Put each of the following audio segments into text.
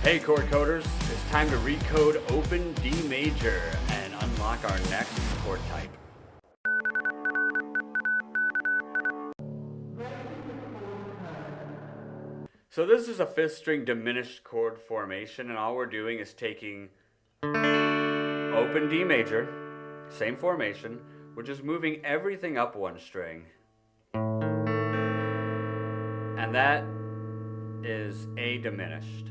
Hey chord coders, it's time to recode open D major and unlock our next chord type. So this is a 5th string diminished chord formation, and all we're doing is taking open D major, same formation, we're just moving everything up one string. And that is A diminished.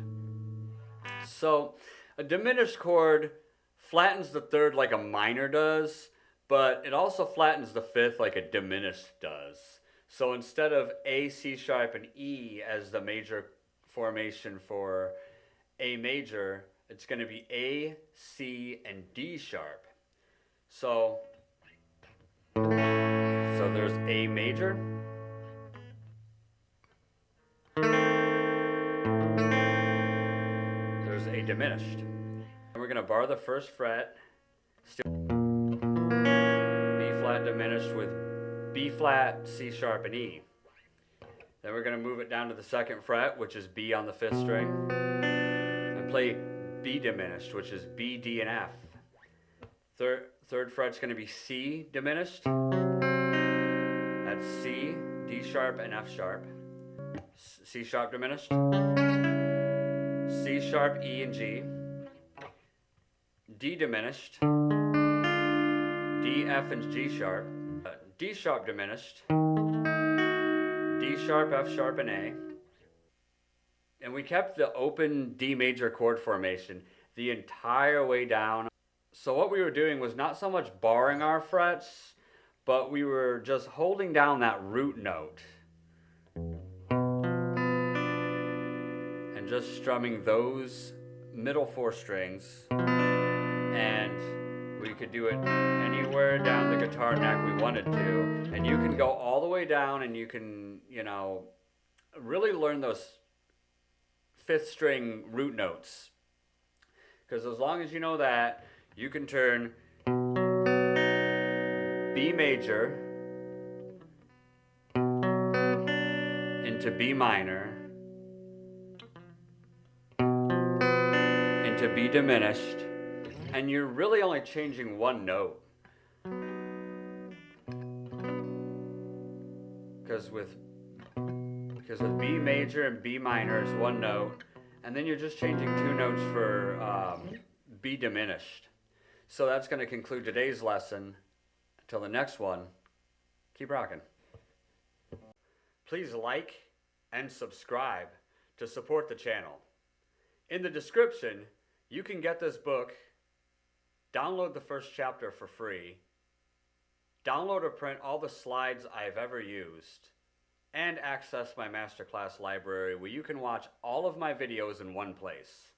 So a diminished chord flattens the 3rd like a minor does, but it also flattens the 5th like a diminished does. So instead of A, C sharp, and E as the major formation for A major, it's going to be A, C, and D sharp. So there's A major. There's A diminished. And we're going to bar the 1st fret, still B flat diminished with B flat, C sharp, and E. Then we're going to move it down to the 2nd fret, which is B on the 5th string, and play B diminished, which is B, D, and F. Third fret's going to be C diminished. That's C, D sharp, and F sharp. C sharp diminished. C sharp, E, and G. D diminished. D, F, and G sharp. D sharp diminished. D sharp, F sharp, and A. And we kept the open D major chord formation the entire way down. So what we were doing was not so much barring our frets, but we were just holding down that root note and just strumming those middle 4 strings. And we could do it anywhere down the guitar neck we wanted to. And you can go all the way down and you can, really learn those 5th string root notes. Because as long as you know that, you can turn B major into B minor, into B diminished, and you're really only changing one note. Because with B major and B minor is one note, and then you're just changing 2 notes for B diminished. So that's going to conclude today's lesson. Until the next one, keep rocking. Please like and subscribe to support the channel. In the description, you can get this book, download the 1st chapter for free, download or print all the slides I've ever used, and access my masterclass library where you can watch all of my videos in one place.